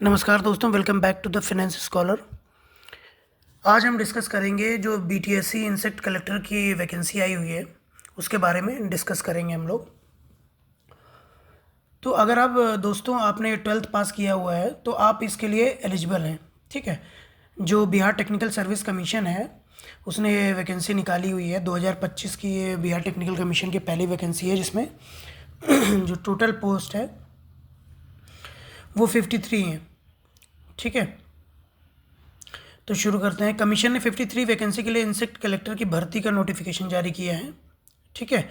नमस्कार दोस्तों, welcome back to the finance scholar. आज हम डिस्कस करेंगे जो बीटीएससी इंसेक्ट कलेक्टर की वैकेंसी आई हुई है उसके बारे में डिस्कस करेंगे हम लोग। तो अगर आप दोस्तों आपने 12th पास किया हुआ है तो आप इसके लिए एलिजिबल हैं। ठीक है, जो बिहार टेक्निकल सर्विस कमीशन है उसने ये वैकेंसी निकाली हुई है 2025 की। ये बिहार टेक्निकल कमीशन की पहली वैकेंसी है जिसमें जो टोटल पोस्ट है वो 53 हैं। ठीक है, तो शुरू करते हैं। कमीशन ने 53 वैकेंसी के लिए इंसेक्ट कलेक्टर की भर्ती का नोटिफिकेशन जारी किया है। ठीक है,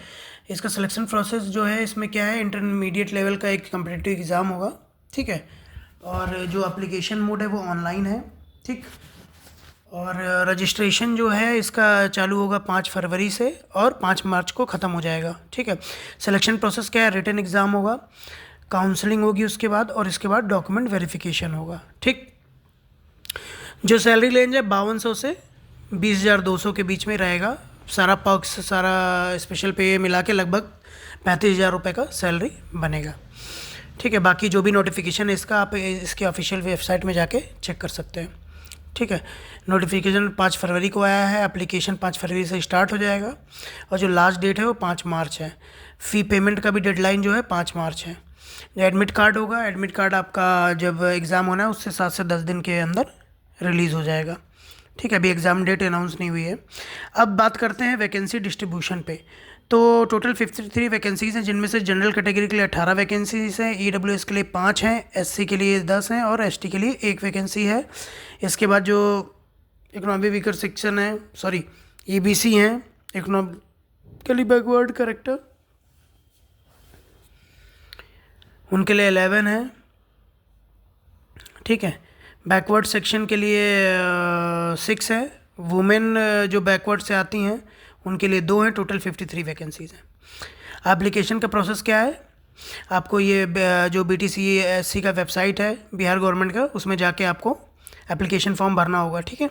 इसका सिलेक्शन प्रोसेस जो है इसमें क्या है, इंटरमीडिएट लेवल का एक कम्पिटिटिव एग्ज़ाम होगा। ठीक है, और जो एप्लीकेशन मोड है वो ऑनलाइन है। ठीक, और रजिस्ट्रेशन जो है इसका चालू होगा 5 फरवरी से और 5 मार्च को ख़त्म हो जाएगा। ठीक है, सिलेक्शन प्रोसेस क्या है, रिटन एग्ज़ाम होगा, काउंसलिंग होगी उसके बाद, और इसके बाद डॉक्यूमेंट वेरिफिकेशन होगा। ठीक, जो सैलरी रेंज है 5200 से 20,200 के बीच में रहेगा। सारा पर्क्स, सारा स्पेशल पे मिला के लगभग 35,000 रुपये का सैलरी बनेगा। ठीक है, बाकी जो भी नोटिफिकेशन है इसका आप इसके ऑफिशियल वेबसाइट में जाके चेक कर सकते हैं। ठीक है, नोटिफिकेशन 5 फरवरी को आया है, एप्लीकेशन 5 फरवरी से स्टार्ट हो जाएगा और जो लास्ट डेट है वो 5 मार्च है। फ़ी पेमेंट का भी डेडलाइन जो है 5 मार्च है। एडमिट कार्ड होगा, एडमिट कार्ड आपका जब एग्ज़ाम होना है उससे 7 से 10 दिन के अंदर रिलीज़ हो जाएगा। ठीक है, अभी एग्ज़ाम डेट अनाउंस नहीं हुई है। अब बात करते हैं वैकेंसी डिस्ट्रीब्यूशन पे। तो टोटल 53 वैकेंसीज़ हैं जिनमें से जनरल कैटेगरी के लिए 18 वैकेंसीज़ हैं, ईडब्ल्यूएस के लिए 5 हैं, एससी के लिए 10 हैं और एसटी के लिए 1 वैकेंसी है। इसके बाद जो इकोनॉमी वीकर सेक्शन है, सॉरी ईबीसी हैं, इकोनॉमिकली बैकवर्ड कैरेक्टर, उनके लिए 11 है। ठीक है, बैकवर्ड सेक्शन के लिए 6 है। वुमेन जो बैकवर्ड से आती हैं उनके लिए 2 हैं। टोटल 53 वैकेंसीज़ हैं। एप्लीकेशन का प्रोसेस क्या है, आपको ये जो BTCSC का वेबसाइट है बिहार गवर्नमेंट का, उसमें जाके आपको एप्लीकेशन फॉर्म भरना होगा। ठीक है,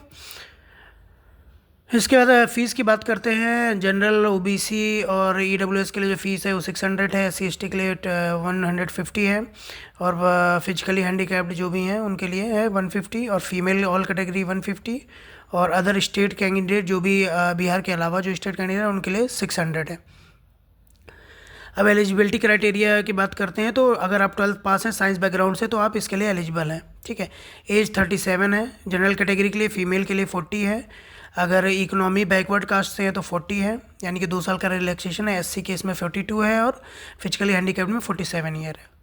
इसके बाद फ़ीस की बात करते हैं। जनरल, ओबीसी और ईडब्ल्यूएस के लिए जो फ़ीस है वो 600 है, SC/ST के लिए 150 है, और फिजिकली हैंडीकैप्ड जो भी हैं उनके लिए है 150, और फीमेल ऑल कैटेगरी 150, और अदर स्टेट कैंडिडेट जो भी बिहार के अलावा जो स्टेट कैंडिडेट हैं उनके लिए 600 है। अब एलिजिबिलिटी क्राइटेरिया की बात करते हैं तो अगर आप 12th पास हैं साइंस बैकग्राउंड से तो आप इसके लिए एलिजिबल हैं। ठीक है, एज 37 है। जनरल कैटेगरी के लिए फ़ीमेल के लिए 40 है। अगर इकोनॉमी बैकवर्ड कास्ट से है तो 40 है, यानी कि 2 साल का रिलैक्सेशन है। SC केस में 42 है और फिजिकली हैंडीकैप्ड में 47 ईयर है।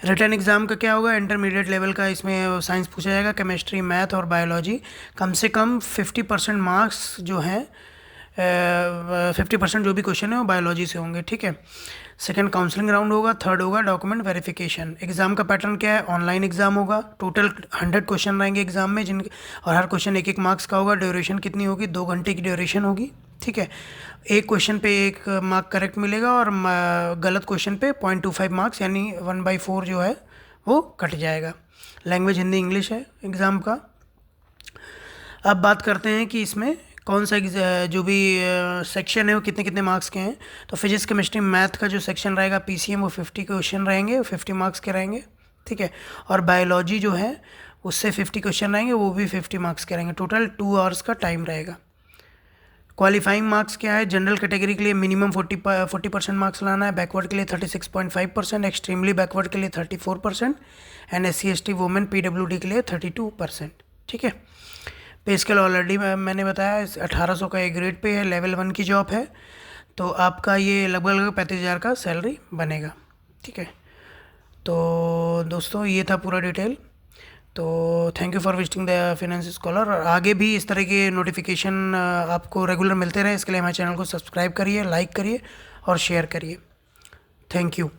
रिटन एग्ज़ाम का क्या होगा, इंटरमीडिएट लेवल का इसमें साइंस पूछा जाएगा, केमिस्ट्री, मैथ और बायोलॉजी। कम से कम 50% मार्क्स जो हैं 50% जो भी क्वेश्चन है वो बायोलॉजी से होंगे। ठीक है, सेकंड काउंसलिंग राउंड होगा, थर्ड होगा डॉक्यूमेंट वेरिफिकेशन। एग्ज़ाम का पैटर्न क्या है, ऑनलाइन एग्ज़ाम होगा। टोटल 100 क्वेश्चन रहेंगे एग्ज़ाम में और हर क्वेश्चन 1-1 मार्क्स का होगा। ड्यूरेशन कितनी होगी, 2 घंटे की ड्यूरेशन होगी। ठीक है, एक क्वेश्चन पे 1 मार्क करेक्ट मिलेगा और गलत क्वेश्चन पे 0.25 मार्क्स यानी 1/4 जो है वो कट जाएगा। लैंग्वेज हिंदी इंग्लिश है एग्ज़ाम का। अब बात करते हैं कि इसमें कौन सा जो भी सेक्शन है वो कितने कितने मार्क्स के हैं। तो फिजिक्स, केमिस्ट्री, मैथ का जो सेक्शन रहेगा PCM वो 50 क्वेश्चन रहेंगे, 50 मार्क्स के रहेंगे। ठीक है, और बायोलॉजी जो है उससे 50 क्वेश्चन रहेंगे, वो भी 50 मार्क्स के रहेंगे। टोटल 2 आवर्स का टाइम रहेगा। क्वालिफाइंग मार्क्स क्या है, जनरल कैटेगरी के लिए मिनिमम 40% मार्क्स लाना है, बैकवर्ड के लिए 36.5%, एक्सट्रीमली बैकवर्ड के लिए 34% एंड SC/ST वुमेन PWD के लिए 32%। ठीक है, पे स्केल ऑलरेडी मैंने बताया 1800 का एक ग्रेड पे है, लेवल 1 की जॉब है, तो आपका ये लगभग 35,000 का सैलरी बनेगा। ठीक है, तो दोस्तों ये था पूरा डिटेल। तो thank you for visiting the finance scholar. और आगे भी इस तरह के नोटिफिकेशन आपको रेगुलर मिलते रहे, इसके लिए हमारे चैनल को सब्सक्राइब करिए, लाइक करिए और शेयर करिए। Thank you.